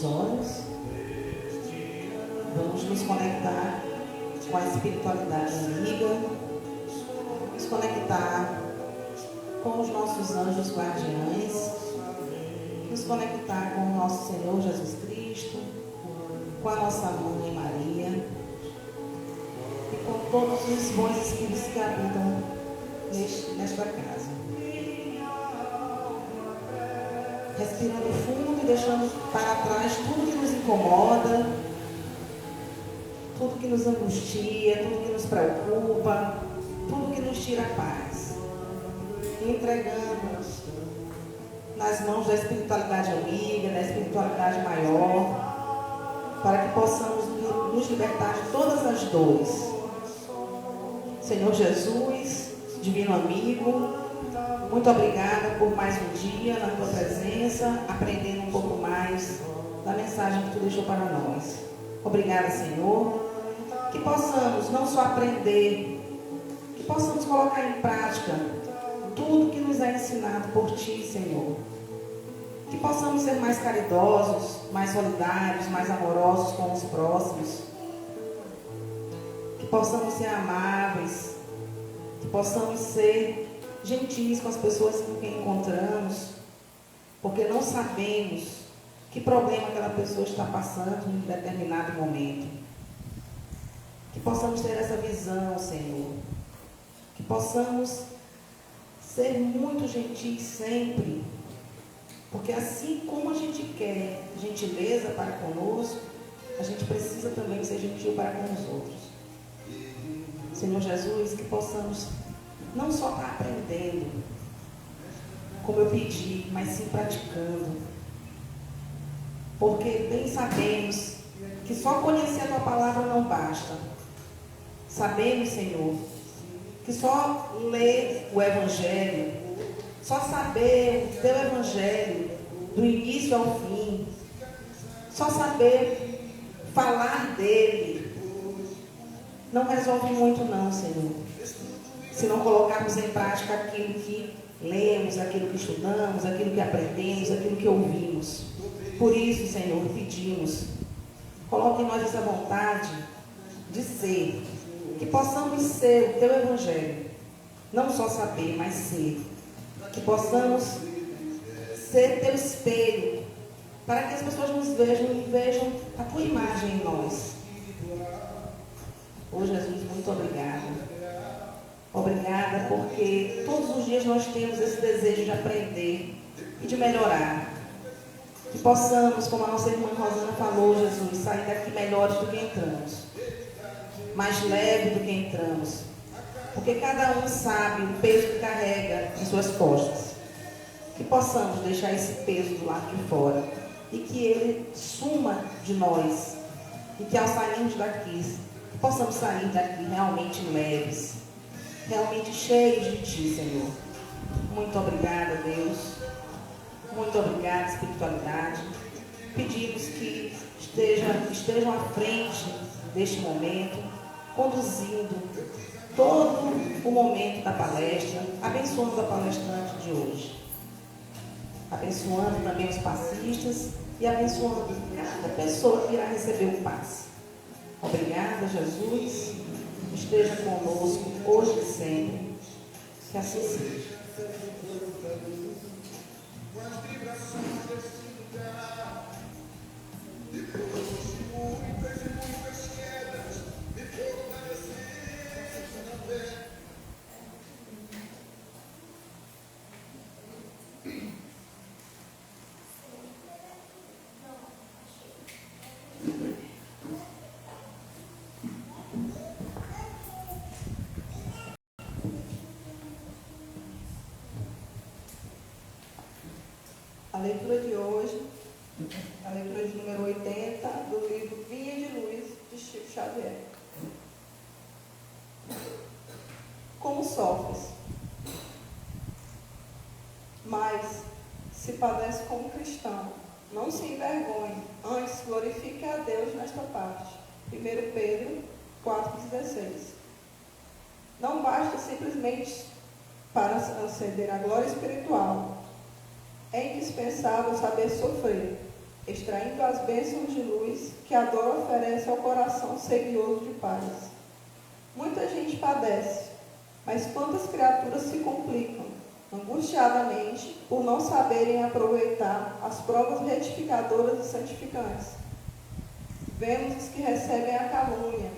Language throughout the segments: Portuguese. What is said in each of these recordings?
olhos. Vamos nos conectar com a espiritualidade amiga, nos conectar com os nossos anjos guardiães, nos conectar com o nosso Senhor Jesus Cristo, com a nossa Mãe Maria e com todos os bons espíritos que habitam nesta casa. Respirando fundo e deixando para trás tudo que nos incomoda, tudo que nos angustia, tudo que nos preocupa, tudo que nos tira a paz. E entregando nas mãos da espiritualidade amiga, da espiritualidade maior, para que possamos nos libertar de todas as dores. Senhor Jesus, divino amigo, muito obrigada por mais um dia na tua presença, aprendendo um pouco mais da mensagem que tu deixou para nós. Obrigada, Senhor, que possamos não só aprender, que possamos colocar em prática tudo que nos é ensinado por ti, Senhor. Que possamos ser mais caridosos, mais solidários, mais amorosos com os próximos. Que possamos ser amáveis, que possamos ser gentis com as pessoas com quem encontramos, porque não sabemos que problema aquela pessoa está passando em determinado momento. Que possamos ter essa visão, Senhor. Que possamos ser muito gentis sempre, porque assim como a gente quer gentileza para conosco, a gente precisa também ser gentil para com os outros. Senhor Jesus, que possamos não só estar aprendendo, como eu pedi, mas sim praticando. Porque bem sabemos que só conhecer a tua palavra não basta. Sabemos, Senhor, que só ler o Evangelho, só saber o teu Evangelho do início ao fim, só saber falar dele, não resolve muito não, Senhor. Se não colocarmos em prática aquilo que lemos, aquilo que estudamos, aquilo que aprendemos, aquilo que ouvimos. Por isso, Senhor, pedimos, coloque em nós essa vontade de ser, que possamos ser o teu Evangelho, não só saber, mas ser. Que possamos ser teu espelho, para que as pessoas nos vejam e vejam a tua imagem em nós. Oh Jesus, muito obrigada. Obrigada porque todos os dias nós temos esse desejo de aprender e de melhorar. Que possamos, como a nossa irmã Rosana falou, Jesus, sair daqui melhores do que entramos. Mais leve do que entramos. Porque cada um sabe o peso que carrega em suas costas. Que possamos deixar esse peso do lado de fora. E que ele suma de nós. E que ao sairmos daqui, possamos sair daqui realmente leves. Realmente cheios de ti, Senhor. Muito obrigada, Deus. Muito obrigada, espiritualidade. Pedimos que estejam à frente deste momento, conduzindo todo o momento da palestra, abençoando a palestrante de hoje. Abençoando também os passistas e abençoando cada pessoa que irá receber o passe. Obrigada, Jesus. Esteja conosco hoje e sempre. Que assim seja. A leitura de hoje, a leitura de número 80 do livro Vinha de Luz, de Chico Xavier. Como sofres? Mas, se padece como cristão, não se envergonhe, antes glorifique a Deus nesta parte. 1 Pedro 4,16. Não basta simplesmente para aceder à glória espiritual. É indispensável saber sofrer. extraindo as bênçãos de luz que a dor oferece ao coração sedioso de paz. Muita gente padece, mas quantas criaturas se complicam, angustiadamente, por não saberem aproveitar as provas retificadoras e santificantes. Vemos os que recebem a calúnia,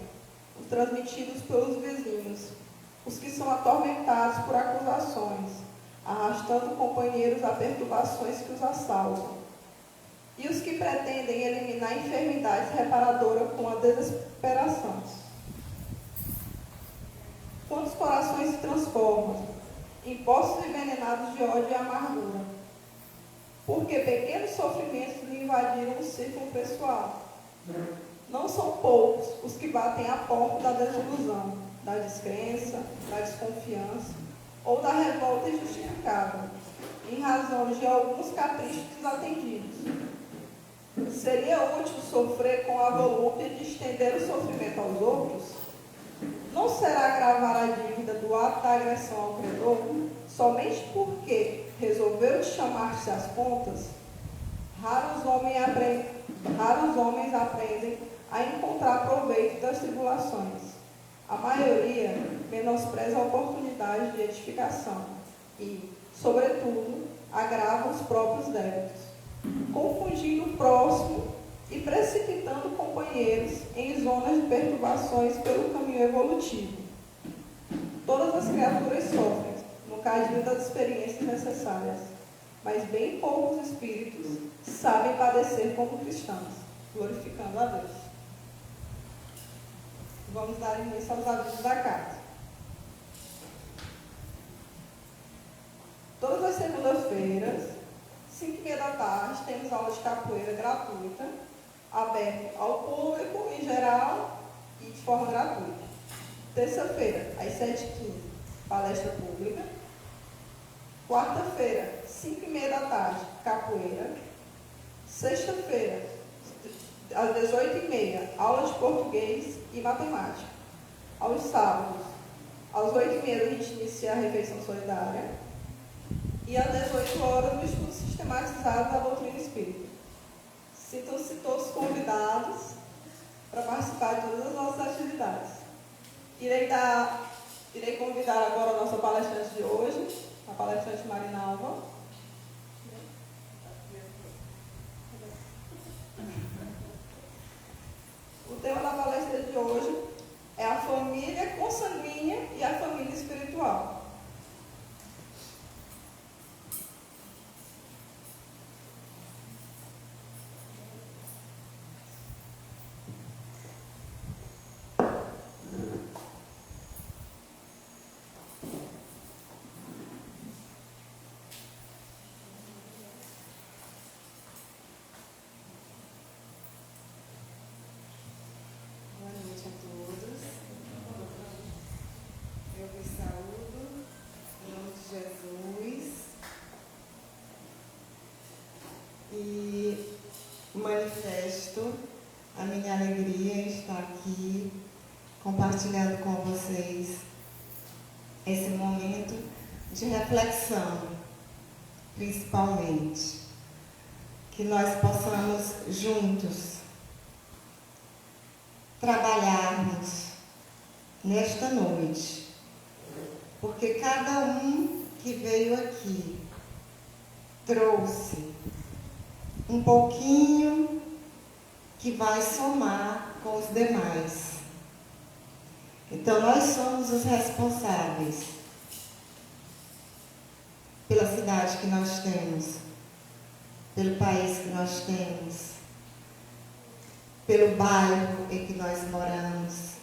os transmitidos pelos vizinhos, os que são atormentados por acusações, arrastando companheiros a perturbações que os assaltam, e os que pretendem eliminar enfermidades reparadoras com a desesperação. Quantos corações se transformam em poços envenenados de ódio e amargura, porque pequenos sofrimentos lhe invadiram o círculo pessoal. Não são poucos os que batem à porta da desilusão, da descrença, da desconfiança ou da revolta injustificável, em razão de alguns caprichos desatendidos. Seria útil sofrer com a volúpia de estender o sofrimento aos outros? Não será agravar a dívida do ato da agressão ao credor, somente porque resolveu chamar-se às contas? Raros homens aprendem a encontrar proveito das tribulações. A maioria menospreza a oportunidade de edificação e, sobretudo, agrava os próprios débitos, confundindo o próximo e precipitando companheiros em zonas de perturbações pelo caminho evolutivo. Todas as criaturas sofrem, no cadinho das experiências necessárias, mas bem poucos espíritos sabem padecer como cristãos, glorificando a Deus. Vamos dar início aos avisos da carta. Todas as segundas-feiras, 5h30 da tarde, temos aula de capoeira gratuita, aberto ao público em geral e de forma gratuita. Terça-feira, às 7h15, palestra pública. Quarta-feira, 5h30 da tarde, capoeira. Sexta-feira, às 18h30, aula de português e matemática. Aos sábados, às 8h30, a gente inicia a refeição solidária. E às 18 horas, o estudo sistematizado da doutrina espírita. Sintam-se todos convidados para participar de todas as nossas atividades. Irei convidar agora a nossa palestrante de hoje, a palestrante Marinalva. O tema da palestra de hoje é a família consanguínea e a família espiritual. E manifesto a minha alegria em estar aqui compartilhando com vocês esse momento de reflexão, principalmente, que nós possamos juntos trabalharmos nesta noite, porque cada um que veio aqui trouxe um pouquinho que vai somar com os demais. Então, nós somos os responsáveis pela cidade que nós temos, pelo país que nós temos, pelo bairro em que nós moramos.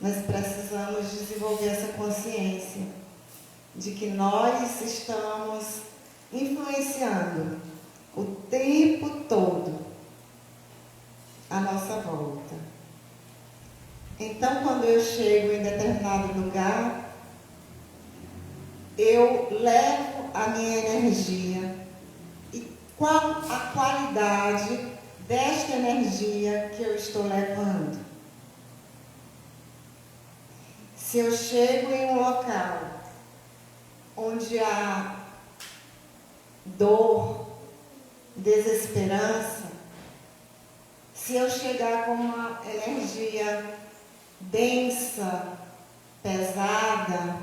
Nós precisamos desenvolver essa consciência de que nós estamos influenciando o tempo todo à nossa volta. Então, quando eu chego em determinado lugar, eu levo a minha energia. E qual a qualidade desta energia que eu estou levando? Se eu chego em um local onde há dor, desesperança, se eu chegar com uma energia densa, pesada,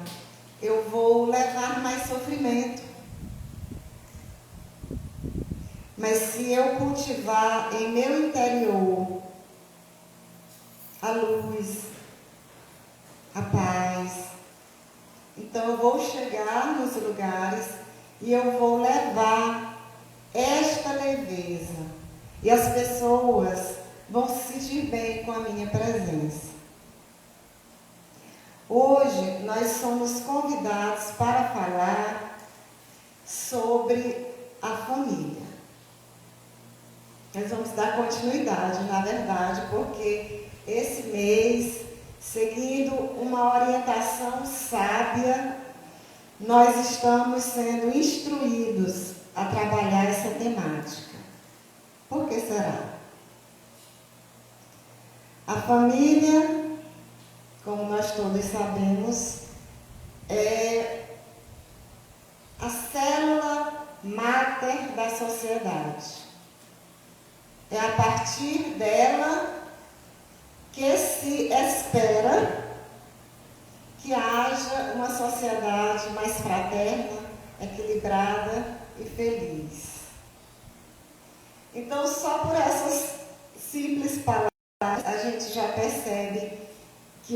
eu vou levar mais sofrimento. Mas se eu cultivar em meu interior a luz, a paz, então eu vou chegar nos lugares e eu vou levar esta leveza. E as pessoas vão se sentir bem com a minha presença. Hoje nós somos convidados para falar sobre a família. Nós vamos dar continuidade, na verdade, porque esse mês, seguindo uma orientação sábia, nós estamos sendo instruídos a trabalhar essa temática. Por que será? A família, como nós todos sabemos, é a célula máter da sociedade. É a partir dela que se espera que haja uma sociedade mais fraterna, equilibrada e feliz. Então, só por essas simples palavras, a gente já percebe que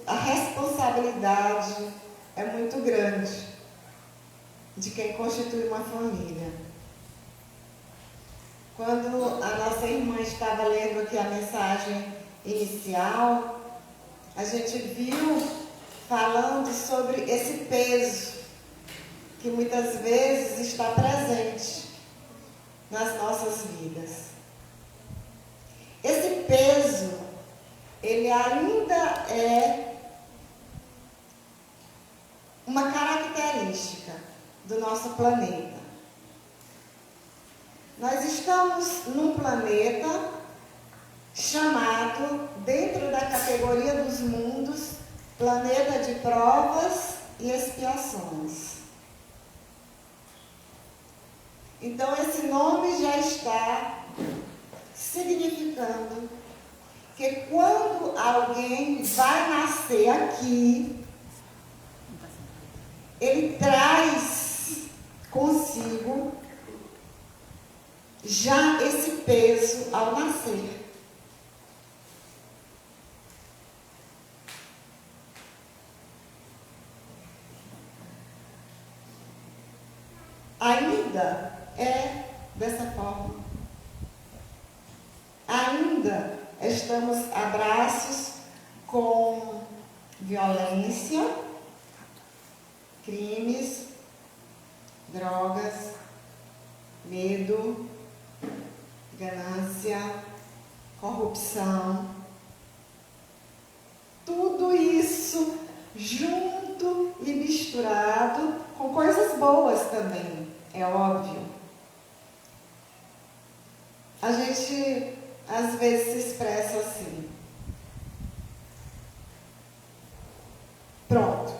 a responsabilidade é muito grande de quem constitui uma família. Quando a nossa irmã estava lendo aqui a mensagem inicial, a gente viu falando sobre esse peso que muitas vezes está presente nas nossas vidas. Esse peso, ele ainda é uma característica do nosso planeta. Nós estamos num planeta chamado, dentro da categoria dos mundos, planeta de provas e expiações. Então, esse nome já está significando que quando alguém vai nascer aqui, ele traz consigo já esse peso ao nascer. Ainda é dessa forma. Ainda estamos a braços com violência, crimes, drogas, medo, ganância, corrupção. Tudo isso junto e misturado com coisas boas também, é óbvio. A gente às vezes se expressa assim. Pronto.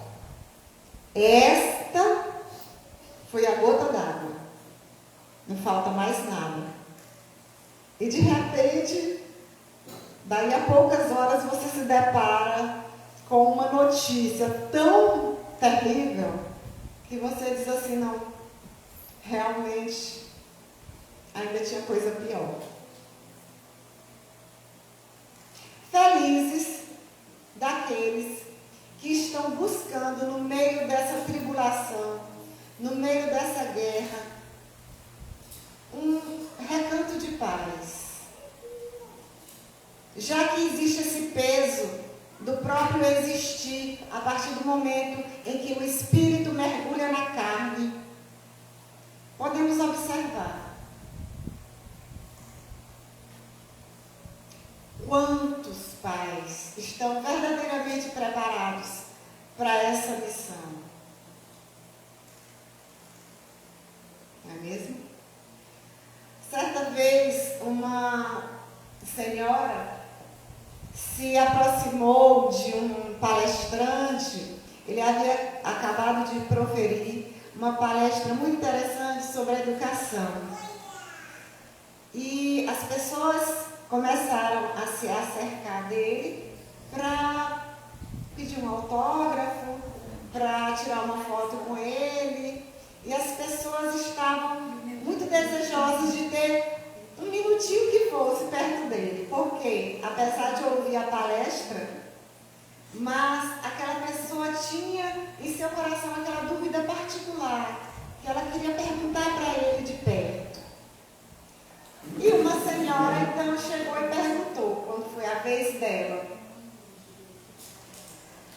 Esta foi a gota d'água. Não falta mais nada. E de repente, daí a poucas horas você se depara com uma notícia tão terrível que você diz assim, não, realmente ainda tinha coisa pior. Felizes daqueles que estão buscando no meio dessa tribulação, no meio dessa guerra, um recanto de paz. Já que existe esse peso do próprio existir, a partir do momento em que o espírito mergulha na carne, podemos observar quantos pais estão verdadeiramente preparados para essa missão. Não é mesmo? Certa vez, uma senhora se aproximou de um palestrante. Ele havia acabado de proferir uma palestra muito interessante sobre a educação. E as pessoas começaram a se acercar dele para pedir um autógrafo, para tirar uma foto com ele. E as pessoas estavam muito desejosas de ter um minutinho que fosse perto dele. Porque, apesar de ouvir a palestra, mas aquela pessoa tinha em seu coração aquela dúvida particular, que ela queria perguntar para ele de perto. E uma senhora então chegou e perguntou, quando foi a vez dela: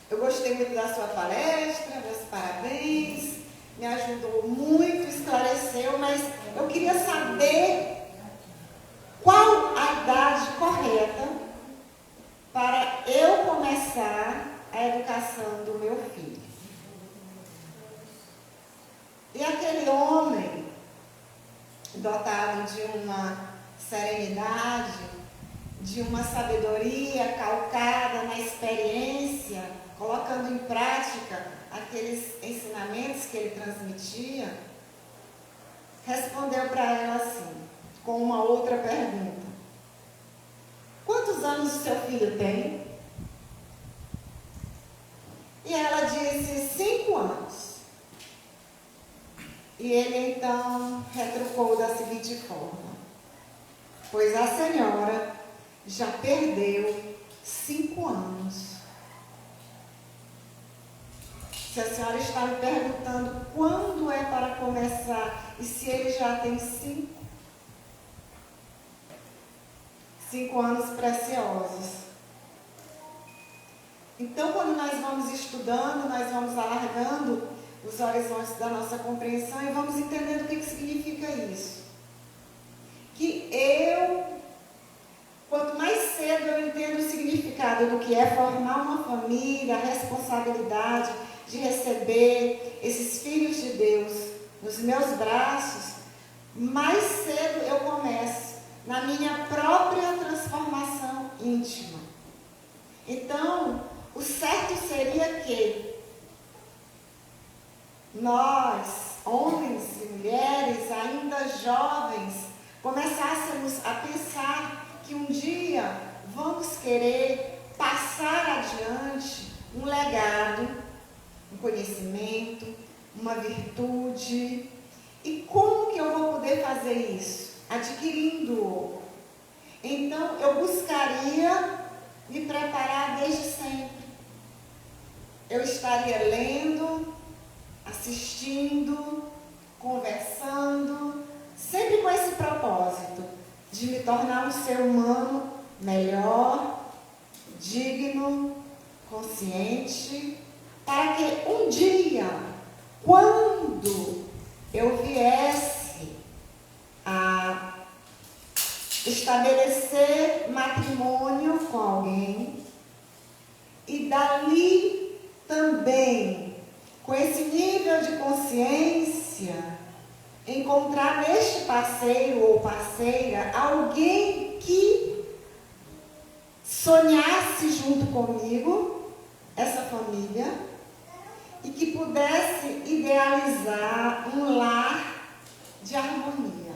eu gostei muito da sua palestra, meus parabéns, me ajudou muito, esclareceu, mas eu queria saber qual a idade correta para eu começar a educação do meu filho. E aquele homem, dotado de uma serenidade, de uma sabedoria calcada na experiência, colocando em prática aqueles ensinamentos que ele transmitia, respondeu para ela assim, com uma outra pergunta: quantos anos o seu filho tem? E ela disse: 5 anos. E ele então retrucou da seguinte forma: pois a senhora já perdeu 5 anos. Se a senhora está me perguntando quando é para começar e se ele já tem 5 anos preciosos. Então, quando nós vamos estudando, nós vamos alargando os horizontes da nossa compreensão e vamos entendendo o que significa isso. Que quanto mais cedo eu entendo o significado do que é formar uma família, a responsabilidade de receber esses filhos de Deus nos meus braços, mais cedo eu começo na minha própria transformação íntima. Então, o certo seria que nós, homens e mulheres, ainda jovens, começássemos a pensar que um dia vamos querer passar adiante um legado, um conhecimento, uma virtude. E como que eu vou poder fazer isso? Adquirindo-o. Então, eu buscaria me preparar desde sempre. Eu estaria lendo, assistindo, conversando, sempre com esse propósito de me tornar um ser humano melhor, digno, consciente, para que um dia, quando eu viesse a estabelecer matrimônio com alguém, e dali também, com esse nível de consciência, encontrar neste parceiro ou parceira alguém que sonhasse junto comigo essa família e que pudesse idealizar um lar de harmonia.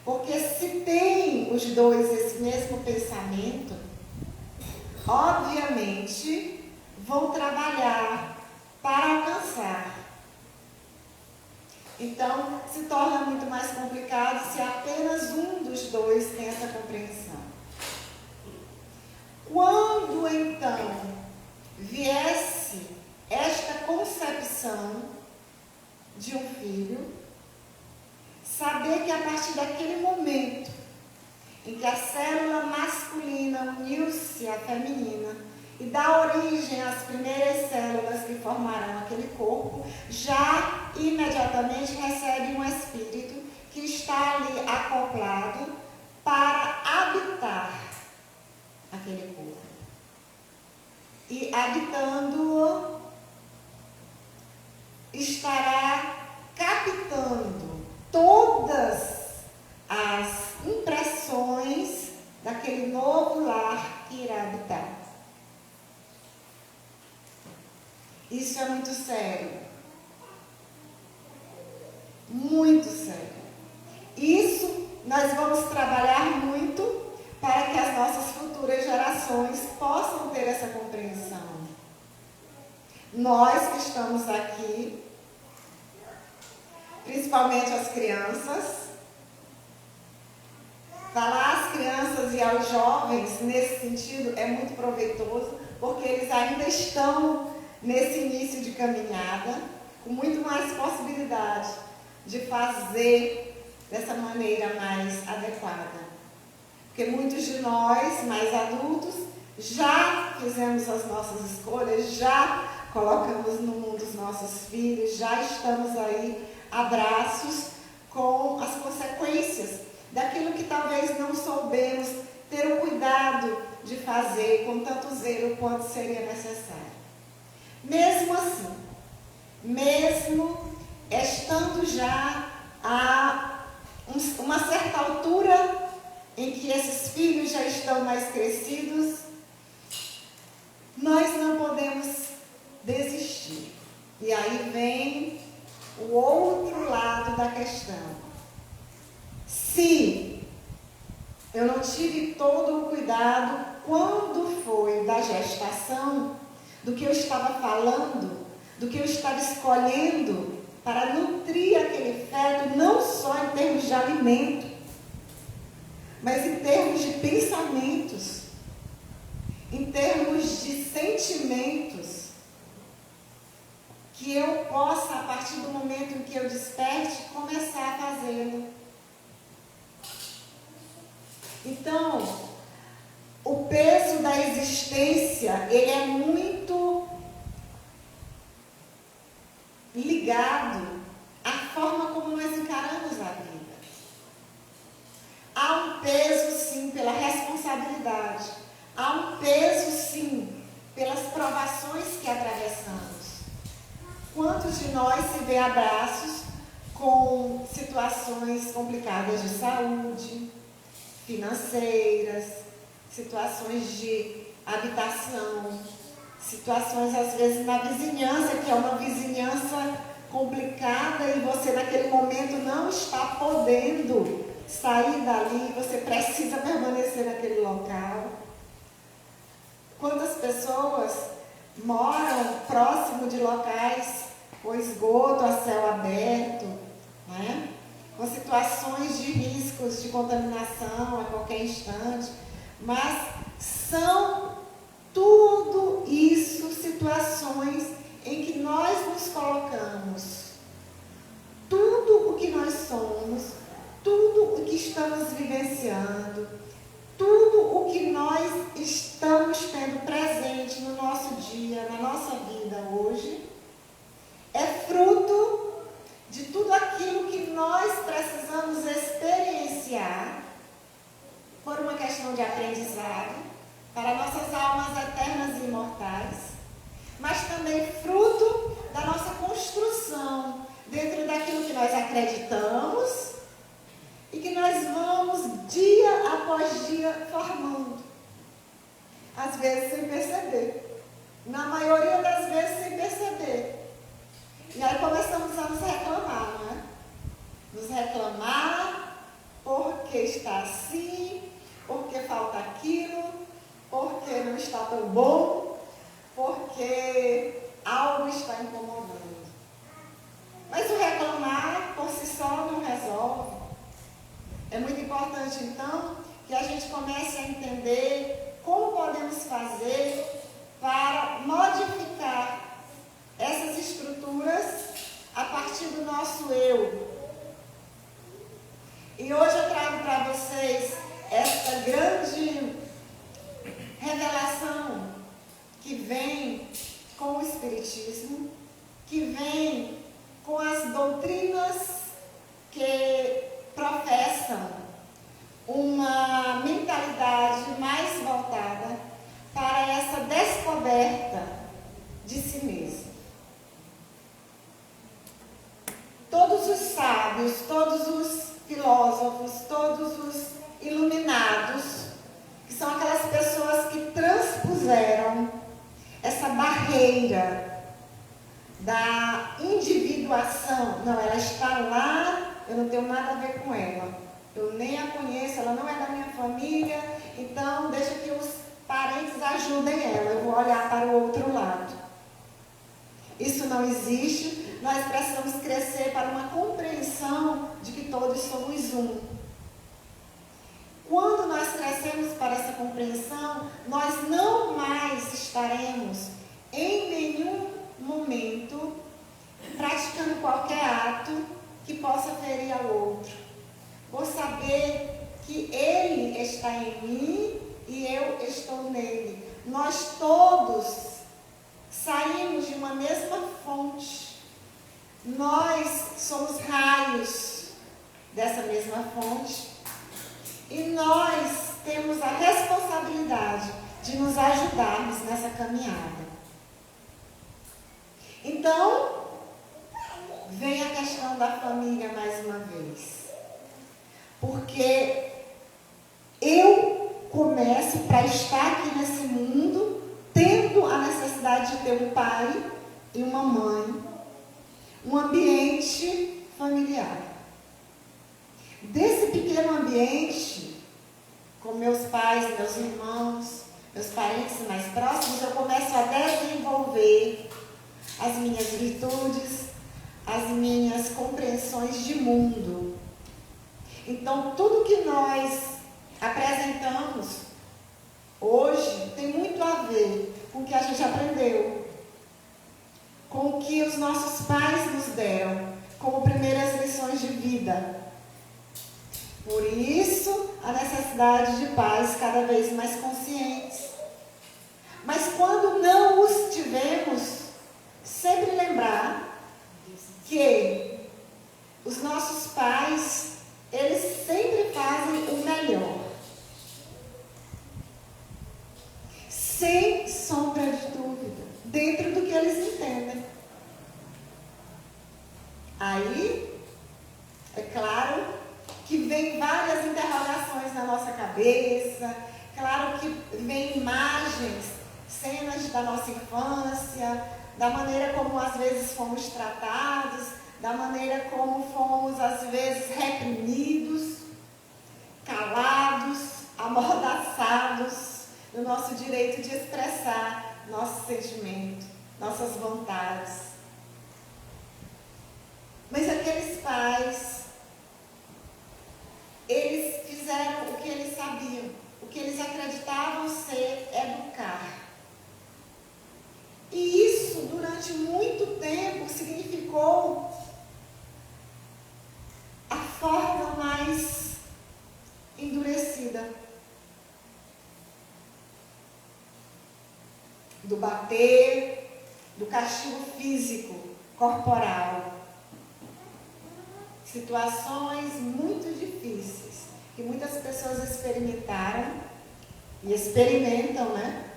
Porque se tem os dois esse mesmo pensamento, obviamente vão trabalhar para alcançar. Então, se torna muito mais complicado se apenas um dos dois tem essa compreensão. Quando, então, viesse esta concepção de um filho, saber que a partir daquele momento em que a célula masculina uniu-se à feminina e dá origem às primeiras células que formarão aquele corpo, já imediatamente recebe um espírito que está ali acoplado para habitar aquele corpo. E habitando-o, estará captando todas as impressões daquele novo lar que irá habitar. Isso é muito sério. Muito sério. Isso nós vamos trabalhar muito para que as nossas futuras gerações possam ter essa compreensão. Nós que estamos aqui, principalmente as crianças, falar às crianças e aos jovens nesse sentido é muito proveitoso, porque eles ainda estão nesse início de caminhada, com muito mais possibilidade de fazer dessa maneira mais adequada. Porque muitos de nós, mais adultos, já fizemos as nossas escolhas, já colocamos no mundo os nossos filhos, já estamos aí a braços com as consequências daquilo que talvez não soubemos ter o cuidado de fazer com tanto zelo quanto seria necessário. Mesmo assim, mesmo estando já a uma certa altura em que esses filhos já estão mais crescidos, nós não podemos desistir. E aí vem o outro lado da questão. Se eu não tive todo o cuidado quando foi da gestação, do que eu estava falando, do que eu estava escolhendo para nutrir aquele feto, não só em termos de alimento, mas em termos de pensamentos, em termos de sentimentos, que eu possa, a partir do momento em que eu desperte, começar a fazê-lo. Então, o peso da existência, ele é muito ligado à forma como nós encaramos a vida. Há um peso, sim, pela responsabilidade. Há um peso, sim, pelas provações que atravessamos. Quantos de nós se vê a braços com situações complicadas de saúde, financeiras, situações de habitação, situações às vezes na vizinhança, que é uma vizinhança complicada e você naquele momento não está podendo sair dali, você precisa permanecer naquele local. Quantas pessoas moram próximo de locais com esgoto a céu aberto, né? Com situações de riscos de contaminação a qualquer instante, mas são tudo isso situações em que nós nos colocamos. Tudo o que nós somos, tudo o que estamos vivenciando, tudo o que nós estamos tendo presente no nosso dia, na nossa vida hoje, é fruto de tudo aquilo que nós precisamos experienciar por uma questão de aprendizado para nossas almas eternas e imortais, mas também fruto da nossa construção dentro daquilo que nós acreditamos e que nós vamos dia após dia formando. Às vezes sem perceber. Na maioria das vezes sem perceber. E aí começamos a nos reclamar, não é? Nos reclamar porque está assim, porque falta aquilo, porque não está tão bom, porque algo está incomodando. Mas o reclamar por si só não resolve. É muito importante, então, que a gente comece a entender como podemos fazer para modificar essas estruturas a partir do nosso eu. E hoje eu trago para vocês esta grande revelação que vem com o Espiritismo, que vem com as doutrinas que professam uma mentalidade mais voltada para essa descoberta de si mesmo. Todos os sábios, todos os filósofos, todos os iluminados, que são aquelas pessoas que transpuseram essa barreira da individuação. Não, ela está lá, eu não tenho nada a ver com ela. eu nem a conheço, ela não é da minha família, então deixa que os parentes ajudem ela, eu vou olhar para o outro lado. Isso não existe, nós precisamos crescer para uma compreensão de que todos somos um. Quando nós crescemos para essa compreensão, nós não mais estaremos em nenhum momento praticando qualquer ato que possa ferir ao outro. Vou saber que ele está em mim e eu estou nele. Nós todos saímos de uma mesma fonte. Nós somos raios dessa mesma fonte. E nós temos a responsabilidade de nos ajudarmos nessa caminhada. Então, vem a questão da família mais uma vez. Porque eu começo para estar aqui nesse mundo, tendo a necessidade de ter um pai e uma mãe, um ambiente familiar. Desse pequeno ambiente, com meus pais, meus irmãos, meus parentes mais próximos, eu começo a desenvolver as minhas virtudes, as minhas compreensões de mundo. Então, tudo que nós apresentamos hoje tem muito a ver com o que a gente aprendeu, com o que os nossos pais nos deram como primeiras lições de vida. Por isso, a necessidade de pais cada vez mais conscientes. Mas quando não os tivemos, sempre lembrar que os nossos pais, eles sempre fazem o melhor. Sem sombra de dúvida. Dentro do que eles entendem. Aí, é claro que vem várias interrogações na nossa cabeça. Claro que vem imagens, cenas da nossa infância, da maneira como às vezes fomos tratados, da maneira como fomos às vezes reprimidos, calados, amordaçados no nosso direito de expressar nosso sentimento, nossas vontades. Mas aqueles pais, eles fizeram o que eles sabiam, o que eles acreditavam ser educar. E isso, durante muito tempo, significou a forma mais endurecida do bater, do castigo físico, corporal. Situações muito difíceis que muitas pessoas experimentaram e experimentam, né?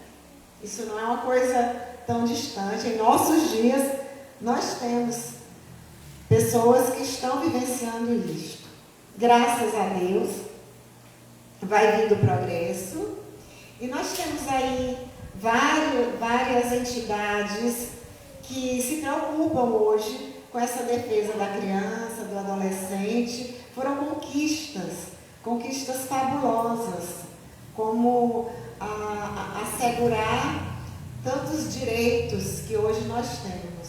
Isso não é uma coisa tão distante. Em nossos dias, nós temos pessoas que estão vivenciando isto. Graças a Deus, vai vindo progresso. E nós temos aí várias entidades que se preocupam hoje com essa defesa da criança, do adolescente. Foram conquistas fabulosas, como assegurar tantos direitos que hoje nós temos.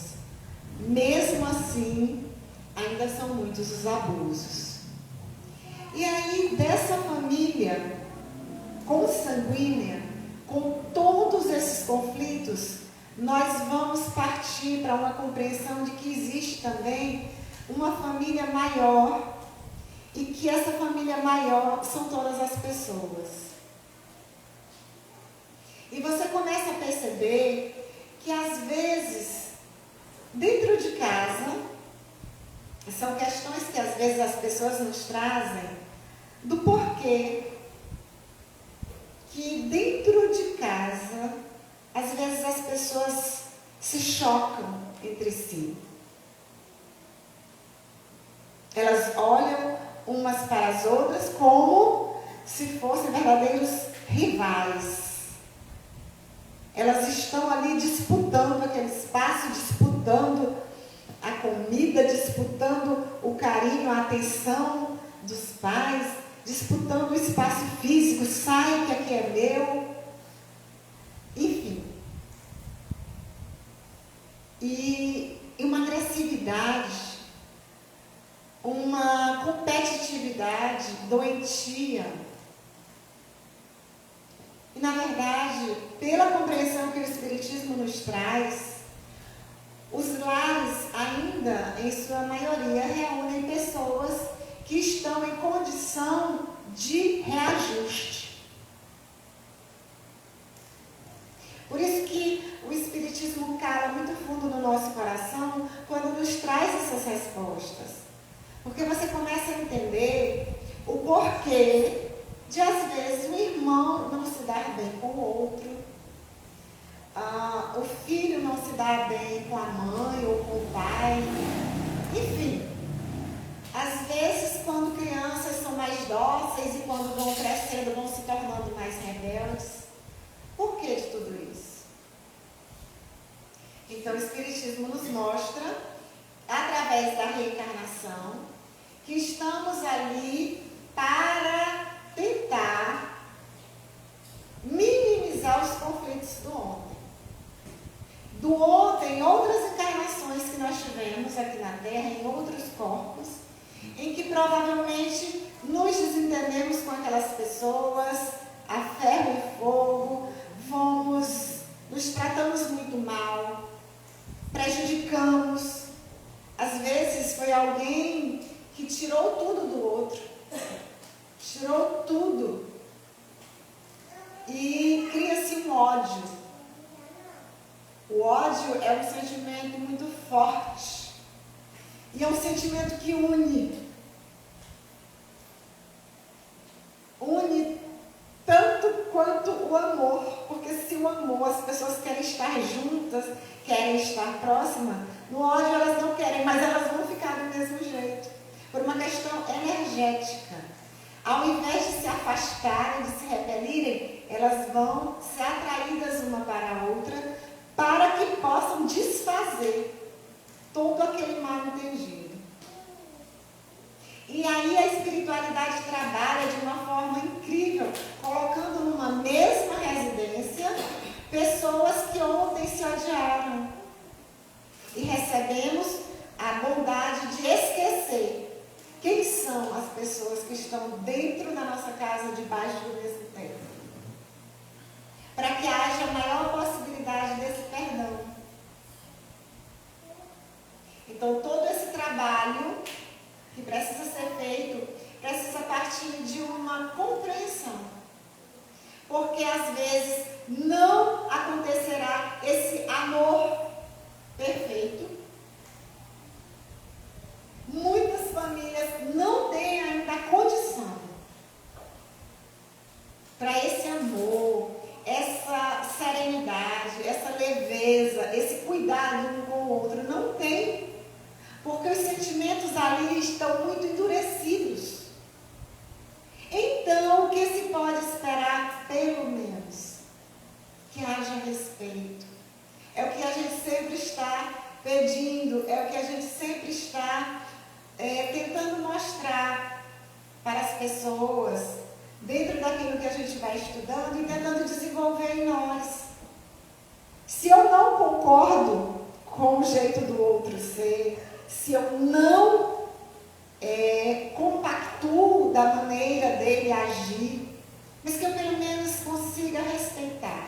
Mesmo assim, ainda são muitos os abusos. E aí, dessa família consanguínea, com todos esses conflitos, nós vamos partir para uma compreensão de que existe também uma família maior, e que essa família maior são todas as pessoas. E você começa a perceber que às vezes, dentro de casa, são questões que às vezes as pessoas nos trazem do porquê que dentro de casa, às vezes as pessoas se chocam entre si. Elas olham umas para as outras como se fossem verdadeiros rivais. Elas estão ali disputando aquele espaço, disputando a comida, disputando o carinho, a atenção, dos pais, disputando o espaço físico, sai que aqui é meu, enfim. E uma agressividade, uma competitividade doentia. E, na verdade, pela compreensão que o Espiritismo nos traz, os lares ainda, em sua maioria, reúnem pessoas que estão em condição de reajuste. Por isso que o Espiritismo cala muito fundo no nosso coração quando nos traz essas respostas. Porque você começa a entender o porquê de, às vezes, o irmão não se dar bem com o outro, o filho não se dá bem com a mãe ou com o pai, enfim. Às vezes, quando crianças são mais dóceis e quando vão crescendo, vão se tornando mais rebeldes. Por que de tudo isso? Então, o Espiritismo nos mostra, através da reencarnação, que estamos ali para tentar minimizar os conflitos do ontem. Do ontem, outras encarnações que nós tivemos aqui na Terra, em outros corpos, em que provavelmente nos desentendemos com aquelas pessoas, a ferro e fogo, nos tratamos muito mal, prejudicamos. Às vezes foi alguém que tirou tudo do outro, tirou tudo, e cria-se um ódio. O ódio é um sentimento muito forte e é um sentimento que une tanto quanto o amor, porque se o amor, as pessoas querem estar juntas, querem estar próximas, no ódio elas não querem, mas elas vão ficar do mesmo jeito, por uma questão energética. Ao invés de se afastarem, de se repelirem, elas vão ser atraídas uma para a outra, para que possam desfazer todo aquele mal entendido. E aí a espiritualidade trabalha de uma forma incrível, colocando numa mesma residência pessoas que ontem se odiaram. E recebemos a bondade de esquecer quem são as pessoas que estão dentro da nossa casa, debaixo do mesmo teto. Para que haja maior possibilidade desse perdão. Então, todo esse trabalho que precisa ser feito, precisa partir de uma compreensão. Porque, às vezes, não acontecerá esse amor perfeito. Muitas famílias não têm ainda a condição para esse amor, essa serenidade, essa leveza, esse cuidado um com o outro. Não tem. Porque os sentimentos ali estão muito endurecidos. Então, o que se pode esperar, pelo menos? Que haja respeito. É o que a gente sempre está pedindo, é o que a gente sempre está tentando mostrar para as pessoas, dentro daquilo que a gente vai estudando e tentando desenvolver em nós. Se eu não concordo com o jeito do outro ser, se eu não compactuo da maneira dele agir, mas que eu pelo menos consiga respeitar,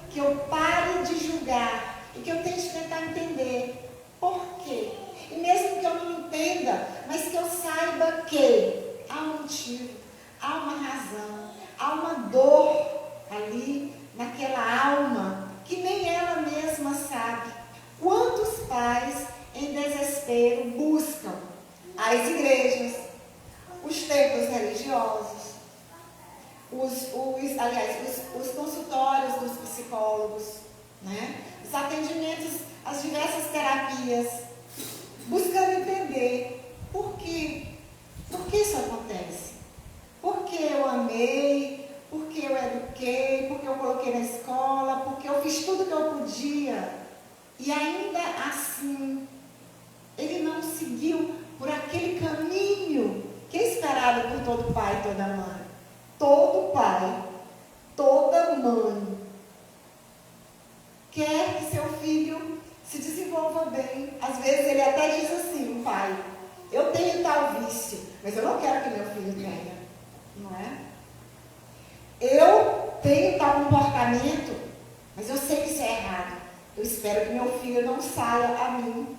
que eu pare de julgar e que eu tente tentar entender por quê. E mesmo que eu não entenda, mas que eu saiba que há um motivo, há uma razão, há uma dor ali naquela alma que nem ela mesma sabe. Quantos pais em desespero buscam as igrejas, os templos religiosos, os consultórios dos psicólogos, né? Os atendimentos, as diversas terapias, buscando entender por que isso acontece. Porque eu amei, porque eu eduquei, porque eu coloquei na escola, porque eu fiz tudo que eu podia. E ainda assim, ele não seguiu por aquele caminho que é esperado esperado por todo pai e toda mãe. Todo pai, toda mãe quer que seu filho se desenvolva bem. Às vezes ele até diz assim, pai, eu tenho tal vício, mas eu não quero que meu filho tenha, não é? Eu tenho tal comportamento, mas eu sei que isso é errado. Eu espero que meu filho não saia a mim.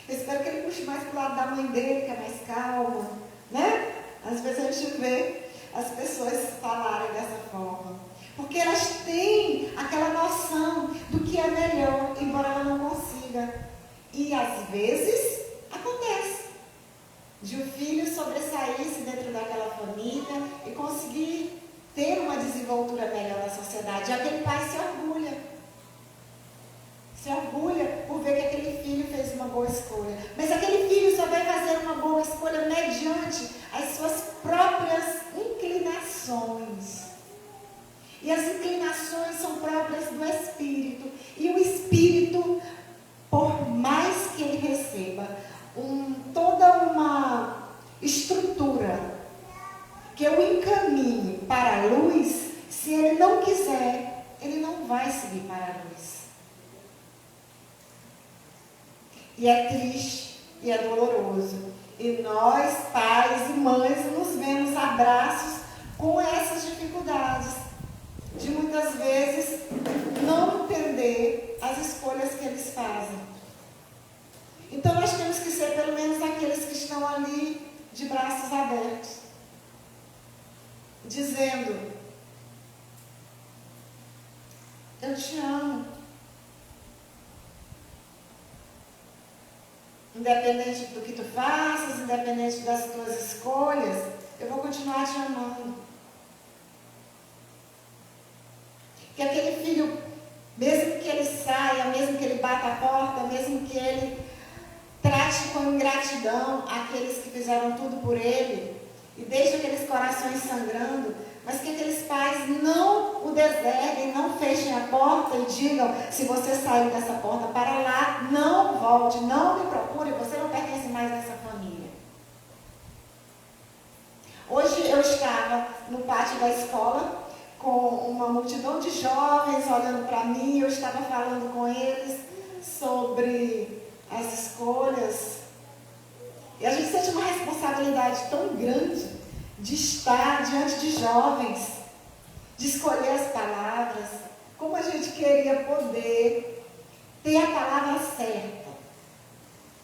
Eu espero que ele puxe mais para o lado da mãe dele, que é mais calma, né? Às vezes a gente vê as pessoas falarem dessa forma. Porque elas têm aquela noção do que é melhor, embora ela não consiga. E às vezes acontece de um filho sobressair-se dentro daquela família e conseguir ter uma desenvoltura melhor na sociedade. E aquele pai se orgulha. Se orgulha por ver que aquele filho fez uma boa escolha. Mas aquele filho só vai fazer uma boa escolha mediante as suas próprias inclinações. E as inclinações são próprias do Espírito. E o Espírito, por mais que ele receba toda uma estrutura que eu encaminhe para a luz, se ele não quiser, ele não vai seguir para a luz. E é triste e é doloroso. E nós, pais e mães, nos vemos a braços com essas dificuldades. De muitas vezes não entender as escolhas que eles fazem. Então nós temos que ser pelo menos aqueles que estão ali de braços abertos, dizendo: eu te amo. Independente do que tu faças, independente das tuas escolhas, eu vou continuar te amando. Que aquele filho, mesmo que ele saia, mesmo que ele bata a porta, mesmo que ele trate com ingratidão aqueles que fizeram tudo por ele, e deixe aqueles corações sangrando, mas que aqueles pais não o desertem, não fechem a porta e digam: se você saiu dessa porta para lá, não volte, não me procure, você não pertence mais nessa família. Hoje eu estava no pátio da escola com uma multidão de jovens olhando para mim, eu estava falando com eles sobre as escolhas. E a gente sente uma responsabilidade tão grande de estar diante de jovens, de escolher as palavras. Como a gente queria poder ter a palavra certa,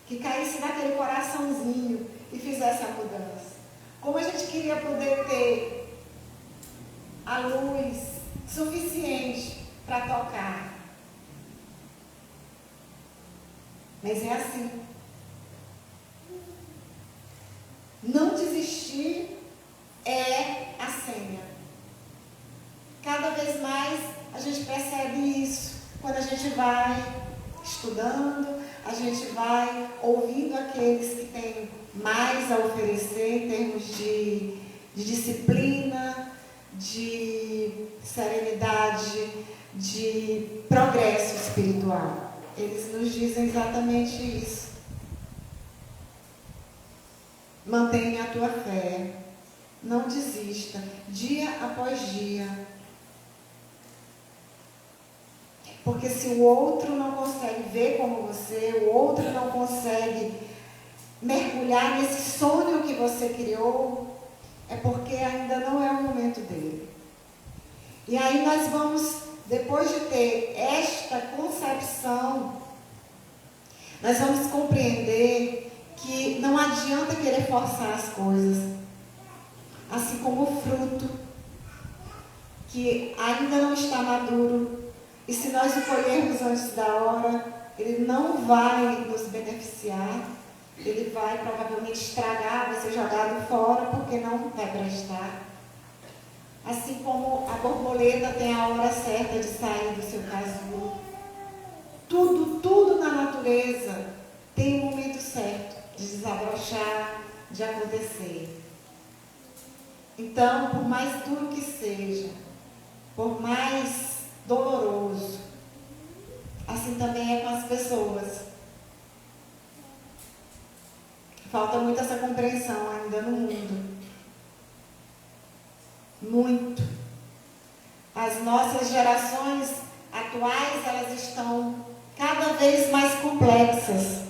que caísse naquele coraçãozinho e fizesse a mudança. Como a gente queria poder ter a luz suficiente para tocar. Mas é assim. Não desistir é a senha. Cada vez mais a gente percebe isso quando a gente vai estudando, a gente vai ouvindo aqueles que têm mais a oferecer em termos de disciplina, de serenidade, de progresso espiritual. Eles nos dizem exatamente isso. Mantenha a tua fé, não desista, dia após dia. Porque se o outro não consegue ver como você, o outro não consegue mergulhar nesse sonho que você criou, é porque ainda não é o momento dele. E aí nós vamos, depois de ter esta concepção, nós vamos compreender que não adianta querer forçar as coisas. Assim como o fruto que ainda não está maduro, e se nós o colhermos antes da hora, ele não vai nos beneficiar, ele vai provavelmente estragar, vai ser jogado fora porque não vai prestar. Assim como a borboleta tem a hora certa de sair do seu casulo. Tudo na natureza tem o momento certo de desabrochar, de acontecer. Então, por mais duro que seja, por mais doloroso, assim também é com as pessoas. Falta muito essa compreensão ainda no mundo. muito. As nossas gerações atuais, elas estão cada vez mais complexas.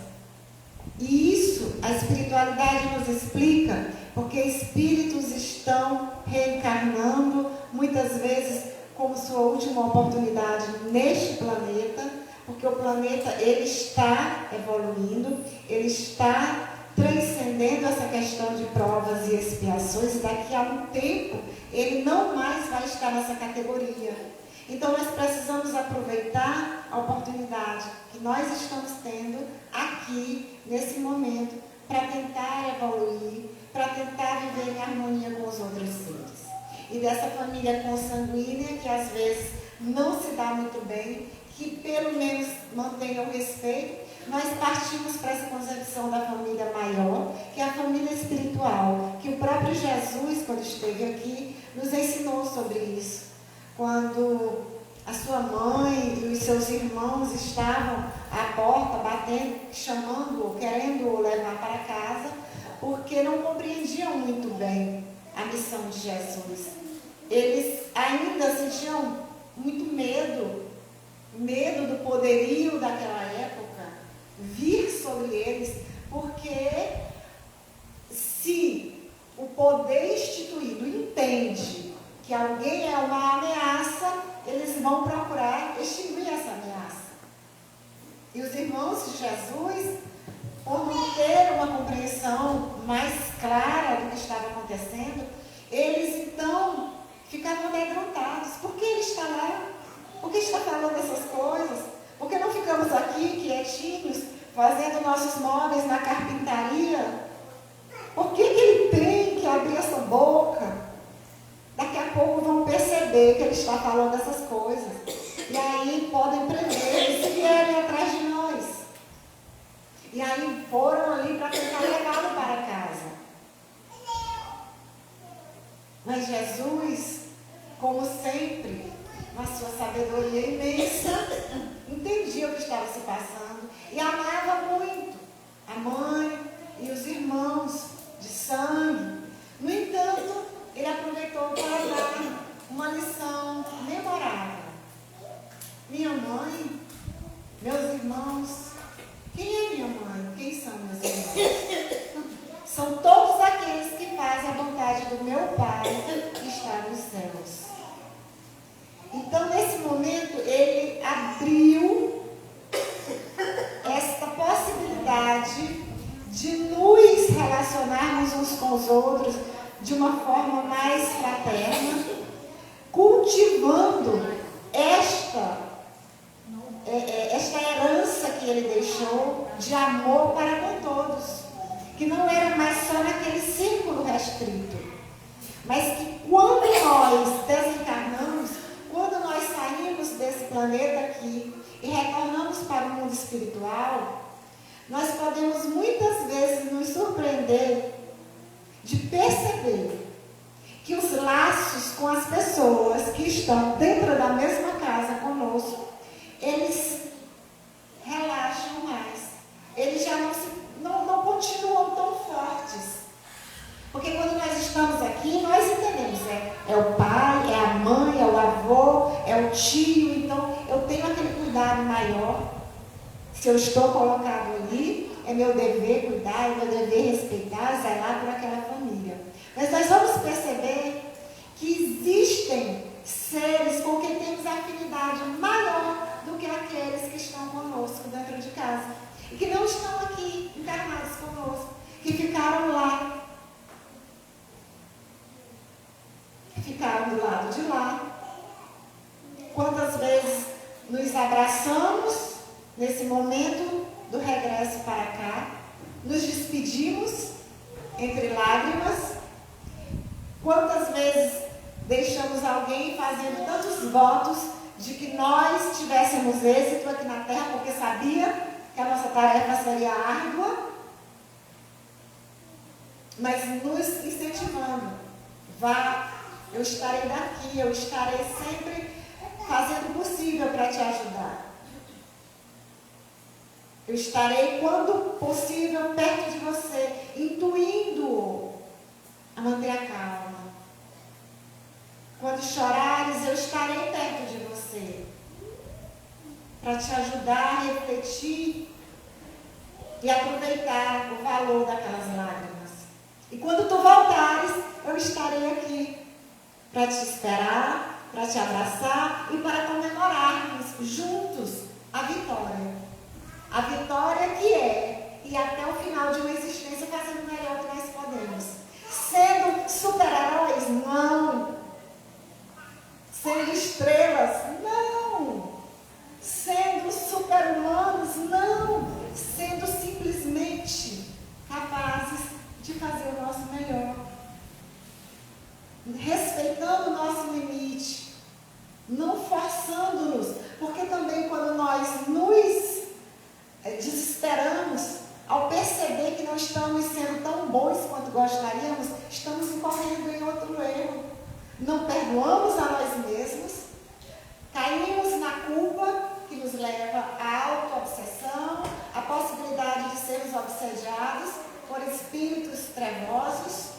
E isso a espiritualidade nos explica, porque espíritos estão reencarnando, muitas vezes como sua última oportunidade neste planeta, porque o planeta ele está evoluindo, ele está transcendendo essa questão de provas e expiações, e daqui a um tempo ele não mais vai estar nessa categoria. Então nós precisamos aproveitar a oportunidade que nós estamos tendo aqui, nesse momento, para tentar evoluir, para tentar viver em harmonia com os outros seres. E dessa família consanguínea, que às vezes não se dá muito bem, que pelo menos mantenha o respeito, nós partimos para essa concepção da família maior, que é a família espiritual, que o próprio Jesus, quando esteve aqui, nos ensinou sobre isso. Quando a sua mãe e os seus irmãos estavam à porta, batendo, chamando-o, querendo-o levar para casa, porque não compreendiam muito bem a missão de Jesus. Eles ainda sentiam muito medo do poderio daquela época vir sobre eles, porque se o poder instituído entende que alguém é uma ameaça, eles vão procurar extinguir essa ameaça. E os irmãos de Jesus, por não ter uma compreensão mais clara do que estava acontecendo, eles então ficavam amedrontados. Por que ele está lá? Por que está falando essas coisas? Por que não ficamos aqui quietinhos, fazendo nossos móveis na carpintaria? Por que ele tem que abrir essa boca? Daqui a pouco vão perceber que ele está falando essas coisas. E aí podem prender e vierem atrás de nós. E aí foram ali para tentar levá-lo para casa. Mas Jesus, como sempre, na sua sabedoria imensa, entendia o que estava se passando e amava muito a mãe e os irmãos de sangue. No entanto, ele aproveitou para dar uma lição memorável. Minha mãe, meus irmãos, quem é minha mãe? Quem são meus irmãos? São todos aqueles que fazem a vontade do meu Pai que está nos céus. Então, nesse momento, ele abriu esta possibilidade de nos relacionarmos uns com os outros de uma forma mais fraterna, cultivando esta herança que ele deixou de amor para com todos, que não era mais só naquele círculo restrito, mas que quando nós desencarnamos, quando nós saímos desse planeta aqui e retornamos para o mundo espiritual, nós podemos muitas vezes nos surpreender de perceber que os laços com as pessoas que estão dentro da mesma casa conosco, eles relaxam mais. Eles já não continuam tão fortes. Porque quando nós estamos aqui, nós entendemos, é o pai, é a mãe, é o avô, é o tio, então eu tenho aquele cuidado maior. Se eu estou colocado ali, é meu dever cuidar, é meu dever respeitar, zelar por aquela família. Mas nós vamos perceber que existem seres com quem temos afinidade maior do que aqueles que estão conosco dentro de casa. E que não estão aqui encarnados conosco, que ficaram lá. Ficaram do lado de lá. Quantas vezes nos abraçamos nesse momento do regresso para cá, nos despedimos entre lágrimas. Quantas vezes deixamos alguém fazendo tantos votos de que nós tivéssemos êxito aqui na Terra, porque sabia que a nossa tarefa seria árdua, mas nos incentivando. Vá, eu estarei daqui, eu estarei sempre fazendo o possível para te ajudar. Eu estarei, quando possível, perto de você, intuindo a manter a calma. Quando chorares, eu estarei perto de você, para te ajudar a refletir e aproveitar o valor daquelas lágrimas. E quando tu voltares, eu estarei aqui para te esperar, para te abraçar e para comemorarmos juntos a vitória. A vitória que é ir até o final de uma existência fazendo o melhor que nós podemos. Sendo super-heróis? Não. Sendo estrelas? Não. Sendo super-humanos? Não. Sendo simplesmente capazes de fazer o nosso melhor. Respeitando o nosso limite. Não forçando-nos. Porque também quando nós nos desesperamos, ao perceber que não estamos sendo tão bons quanto gostaríamos, estamos incorrendo em outro erro. Não perdoamos a nós mesmos, caímos na culpa que nos leva à auto-obsessão, à possibilidade de sermos obsediados por espíritos trevosos.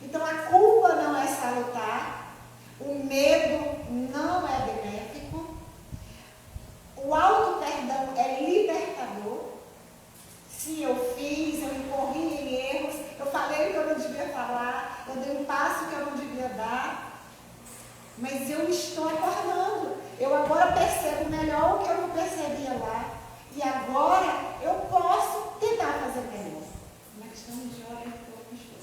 Então a culpa não é salutar, o medo não é benéfico, o auto-perdão é libertador. Se eu fiz, eu incorri em erros, eu falei o que eu não devia falar, eu dei um passo que eu não devia dar, mas eu estou acordando. Eu agora percebo melhor o que eu não percebia lá. E agora eu posso tentar fazer melhor. Uma questão de hora que eu não estou.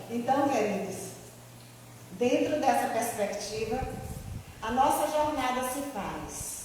Então, queridos, dentro dessa perspectiva, a nossa jornada se faz.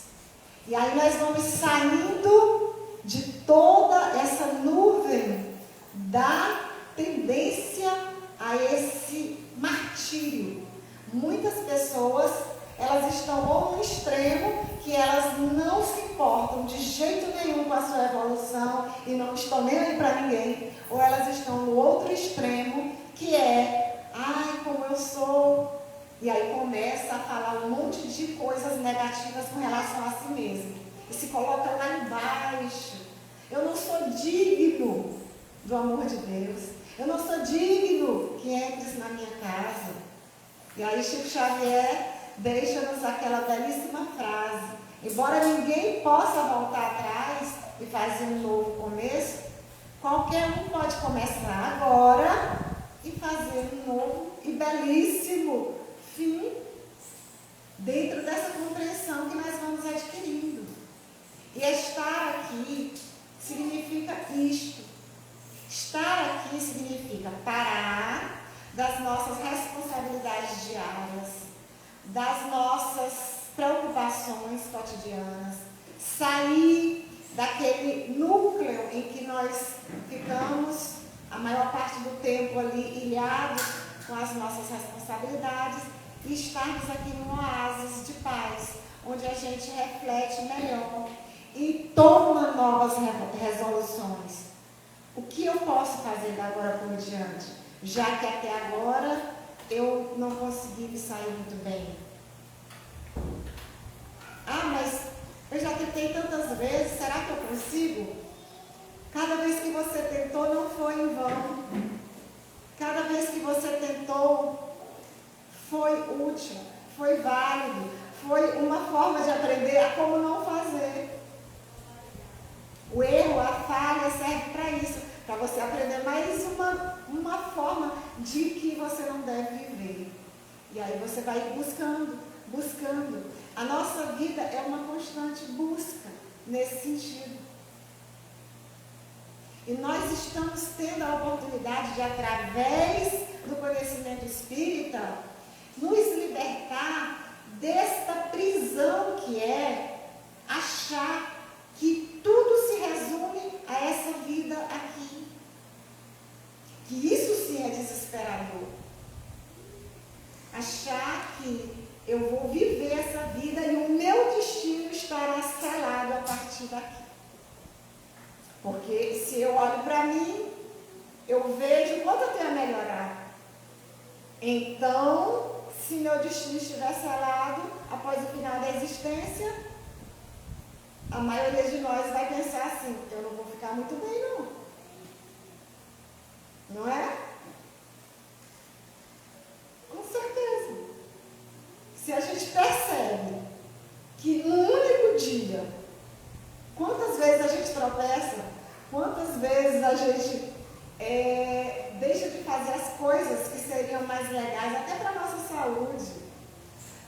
E aí nós vamos saindo de toda essa nuvem da tendência a esse martírio. Muitas pessoas, elas estão ou no extremo, que elas não se importam de jeito nenhum com a sua evolução e não estão nem aí para ninguém, ou elas estão no outro extremo, que é, ai, como eu sou, e aí começa a falar um monte de coisas negativas com relação a si mesmo, e se coloca lá embaixo. Eu não sou digno do amor de Deus, eu não sou digno que entres na minha casa. E aí Chico Xavier deixa-nos aquela belíssima frase: embora ninguém possa voltar atrás e fazer um novo começo, qualquer um pode começar agora e fazer um novo e belíssimo fim dentro dessa compreensão que nós vamos adquirindo. E estar aqui significa isto. Estar aqui significa parar das nossas responsabilidades diárias, das nossas preocupações cotidianas, sair daquele núcleo em que nós ficamos a maior parte do tempo ali ilhados com as nossas responsabilidades e estarmos aqui num oásis de paz, onde a gente reflete melhor e toma novas resoluções. O que eu posso fazer da agora por diante? Já que até agora eu não consegui me sair muito bem. Ah, mas eu já tentei tantas vezes, será que eu consigo? Cada vez que você tentou não foi em vão. Cada vez que você tentou foi útil, foi válido, foi uma forma de aprender a como não fazer. O erro, a falha serve para isso, para você aprender mais uma forma de que você não deve viver. E aí você vai buscando. A nossa vida é uma constante busca nesse sentido. E nós estamos tendo a oportunidade de, através do conhecimento espírita, nos libertar desta prisão que é achar que tudo se resume a essa vida aqui. Que isso sim é desesperador. Achar que eu vou viver essa vida e o meu destino estará selado a partir daqui. Porque se eu olho para mim, eu vejo quanto eu tenho a melhorar. Então, se meu destino estiver selado após o final da existência, a maioria de nós vai pensar a gente deixa de fazer as coisas que seriam mais legais, até para a nossa saúde,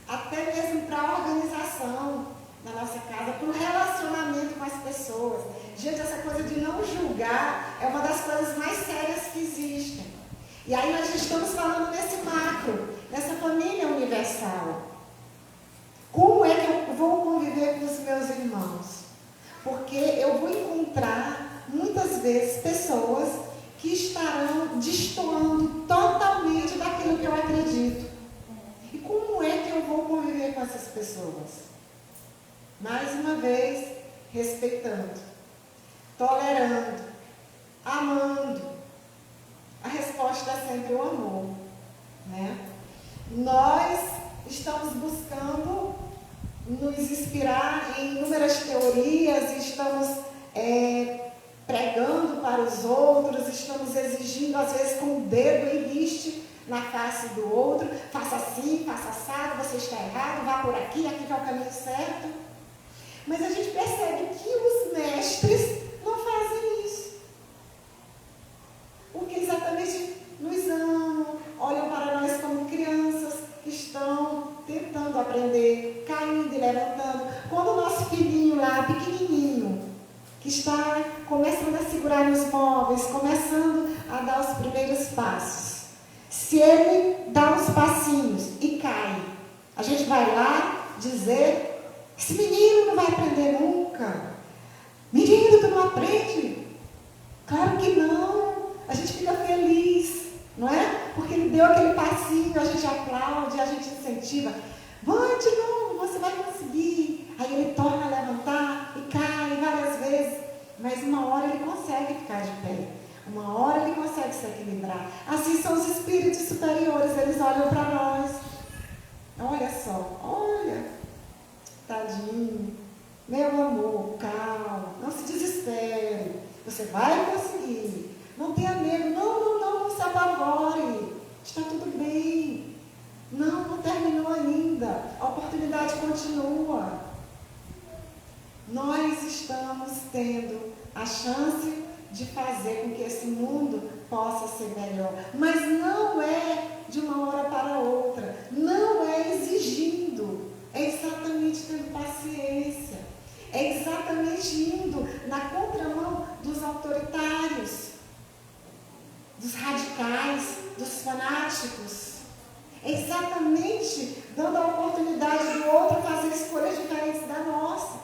até mesmo para a organização na nossa casa, para o relacionamento com as pessoas. Gente, essa coisa de não julgar é uma das coisas mais sérias que existem. E aí nós estamos falando nesse macro, nessa família universal. Como é que eu vou conviver com os meus irmãos? Porque eu vou encontrar, muitas vezes, pessoas que estarão destoando totalmente daquilo que eu acredito. E como é que eu vou conviver com essas pessoas? Mais uma vez, respeitando, tolerando, amando. A resposta é sempre o amor, né? Nós estamos buscando nos inspirar em inúmeras teorias, estamos pregando para os outros, estamos exigindo, às vezes, com o dedo em riste na face do outro, faça assim, faça assado, você está errado, vá por aqui, aqui que é o caminho certo. Mas a gente percebe que os mestres não fazem isso. Porque exatamente nos amam, olham para nós como crianças que estão tentando aprender, caindo e levantando. Quando o nosso filhinho lá, pequenininho, que está começando a segurar nos móveis, começando a dar os primeiros passos, se ele dá uns passinhos e cai, a gente vai lá dizer: esse menino não vai aprender nunca. Menino, tu não aprende? Claro que não. A gente fica feliz, não é? Porque ele deu aquele passinho, a gente aplaude, a gente incentiva. Vai de novo, você vai conseguir. Aí ele torna a levantar e cai várias vezes. Mas uma hora ele consegue ficar de pé. Uma hora ele consegue se equilibrar. Assim são os espíritos superiores, eles olham para nós. Olha só, olha, tadinho, meu amor, calma, não se desespere, você vai conseguir. Não tenha medo, não se apavore, está tudo bem. Não terminou ainda, a oportunidade continua. Nós estamos tendo a chance de fazer com que esse mundo possa ser melhor. Mas não é de uma hora para outra, não é exigindo, é exatamente tendo paciência, é exatamente indo na contramão dos autoritários, dos radicais, dos fanáticos. É exatamente dando a oportunidade do outro fazer escolhas diferentes da nossa.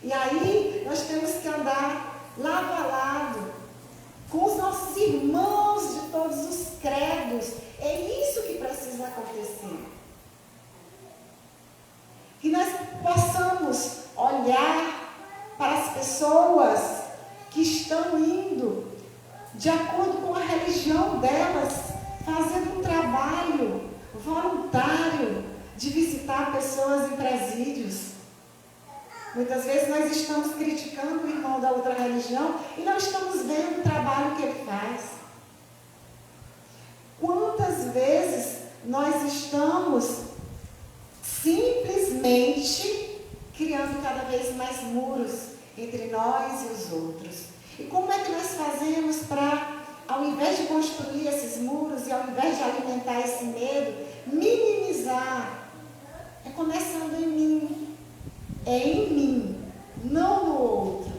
E aí nós temos que andar lado a lado com os nossos irmãos de todos os credos. É isso que precisa acontecer. Que nós possamos olhar para as pessoas que estão indo de acordo com a religião delas, fazendo um trabalho voluntário de visitar pessoas em presídios. Muitas vezes nós estamos criticando o irmão da outra religião e não estamos vendo o trabalho que ele faz. Quantas vezes nós estamos simplesmente criando cada vez mais muros entre nós e os outros? E como é que nós fazemos para, ao invés de construir esses muros e ao invés de alimentar esse medo, minimizar? É começando em mim. É em mim, não no outro.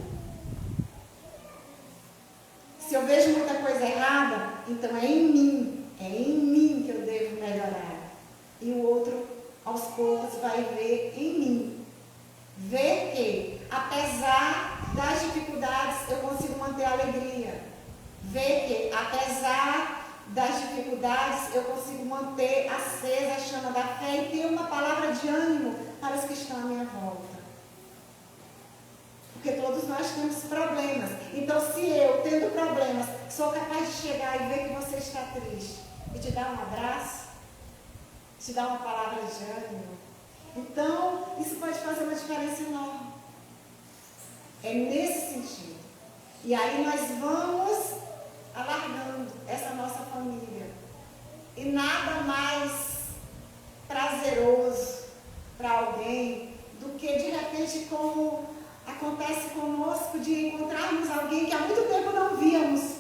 Se eu vejo muita coisa errada, então é em mim que eu devo melhorar. E o outro, aos poucos, vai ver em mim. Ver que, apesar das dificuldades, eu consigo manter a alegria. Ver que, apesar das dificuldades, eu consigo manter acesa a chama da fé e ter uma palavra de ânimo para os que estão à minha volta. Porque todos nós temos problemas. Então, se eu, tendo problemas, sou capaz de chegar e ver que você está triste e te dar um abraço, te dar uma palavra de ânimo, então, isso pode fazer uma diferença enorme. É nesse sentido. E aí nós vamos alargando essa nossa família. E nada mais prazeroso para alguém do que, de repente, como acontece conosco, de encontrarmos alguém que há muito tempo não víamos.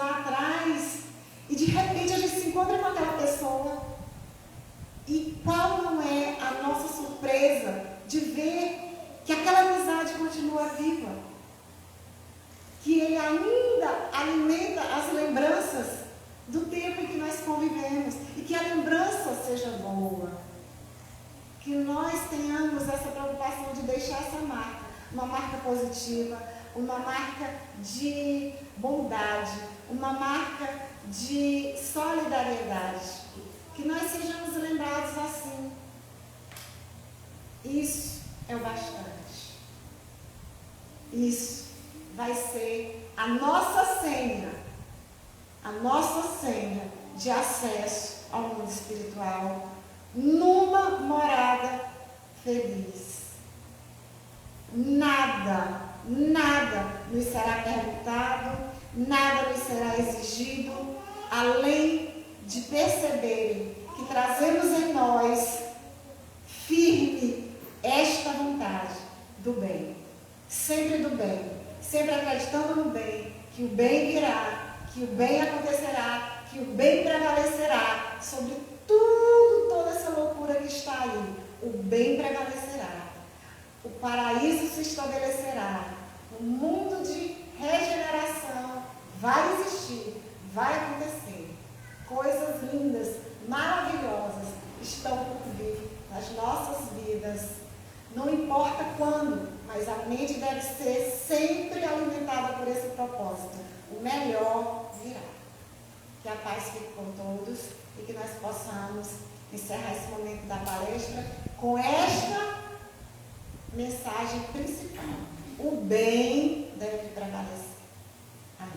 lá atrás e de repente a gente se encontra com aquela pessoa. E qual não é a nossa surpresa de ver que aquela amizade continua viva? Que ele ainda alimenta as lembranças do tempo em que nós convivemos. E que a lembrança seja boa. Que nós tenhamos essa preocupação de deixar essa marca. Uma marca positiva, uma marca de bondade, uma marca de solidariedade. Que nós sejamos lembrados assim. Isso é o bastante. Isso vai ser a nossa senha de acesso ao mundo espiritual, numa morada feliz. Nada nos será perguntado, nada nos será exigido, além de perceberem que trazemos em nós firme esta vontade do bem, sempre do bem, sempre acreditando no bem, que o bem virá, que o bem acontecerá, que o bem prevalecerá sobre tudo, toda essa loucura que está aí. O bem prevalecerá, o paraíso se estabelecerá, o mundo de regeneração vai existir, vai acontecer. Coisas lindas, maravilhosas estão por vir nas nossas vidas. Não importa quando, mas a mente deve ser sempre alimentada por esse propósito. O melhor virá. Que a paz fique com todos e que nós possamos encerrar esse momento da palestra com esta mensagem principal. O bem deve prevalecer. Amém.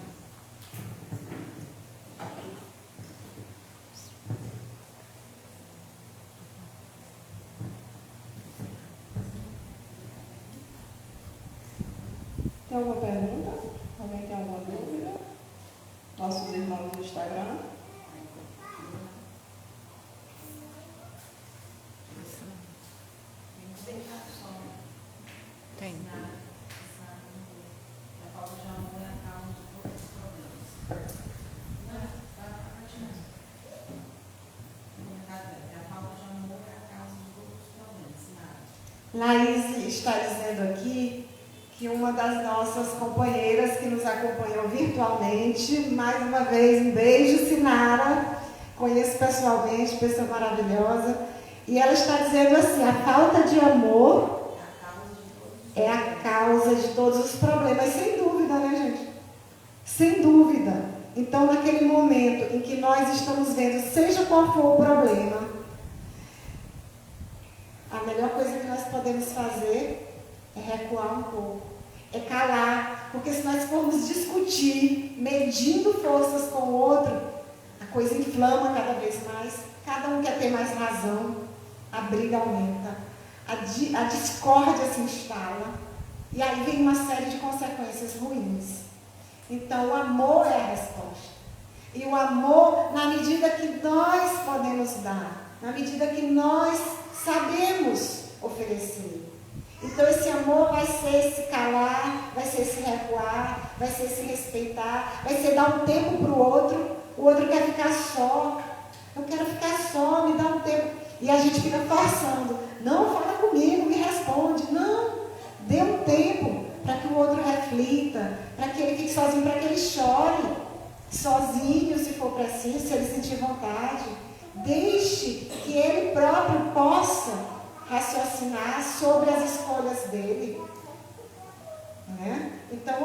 Tem alguma pergunta? Alguém tem alguma dúvida? Nossos irmãos do Instagram. Tem. Laís está dizendo aqui que uma das nossas companheiras que nos acompanhou virtualmente, mais uma vez, um beijo, Sinara, conheço pessoalmente, pessoa maravilhosa, e ela está dizendo assim, a falta de amor é a causa de todos os problemas, sem dúvida, né, gente? Sem dúvida. Então, naquele momento em que nós estamos vendo, seja qual for o problema, a melhor coisa que nós podemos fazer é recuar um pouco, é calar, porque se nós formos discutir, medindo forças com o outro, a coisa inflama cada vez mais, cada um quer ter mais razão, a briga aumenta, a discórdia se instala, e aí vem uma série de consequências ruins. Então, o amor é a resposta. E o amor, na medida que nós podemos dar, na medida que nós sabemos oferecer. Então, esse amor vai ser se calar, vai ser se recuar, vai ser se respeitar, vai ser dar um tempo para o outro quer ficar só. Eu quero ficar só, me dá um tempo. E a gente fica forçando. Não, fala comigo, me responde. Não, dê um tempo para que o outro reflita, para que ele fique sozinho, para que ele chore sozinho, se for preciso, se ele sentir vontade. Deixe que ele próprio possa raciocinar sobre as escolhas dele. Né? Então,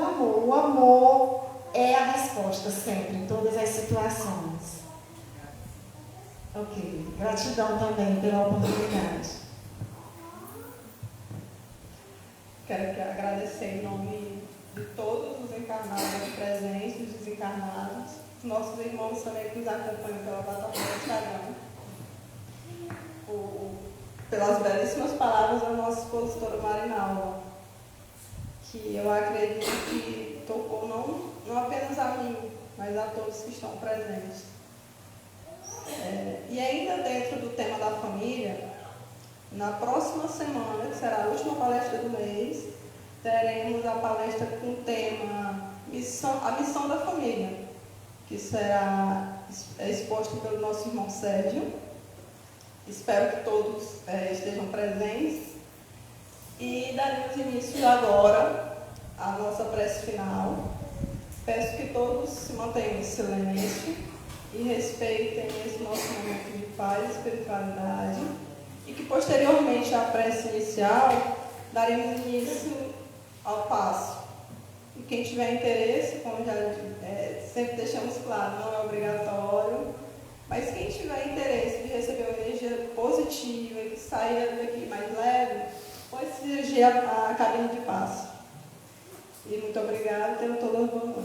o amor é a resposta sempre, em todas as situações. Ok, gratidão também pela oportunidade. Quero agradecer em nome de todos os encarnados presentes, os desencarnados, nossos irmãos também que nos acompanham pela plataforma do Instagram, pelas belíssimas palavras da nossa expositora Marinalva, que eu acredito que tocou não apenas a mim, mas a todos que estão presentes. E ainda dentro do tema da família, na próxima semana, que será a última palestra do mês, teremos a palestra com o tema a missão da família. que será exposto pelo nosso irmão Sérgio. Espero que todos estejam presentes. E daremos início agora à nossa prece final. Peço que todos se mantenham em silêncio e respeitem esse nosso momento de paz e espiritualidade. E que posteriormente à prece inicial, daremos início ao passo. E quem tiver interesse, como já sempre deixamos claro, não é obrigatório, mas quem tiver interesse de receber uma energia positiva e que saia daqui mais leve, pode se dirigir à cabine de passo. E muito obrigada, tenham todas boas noites.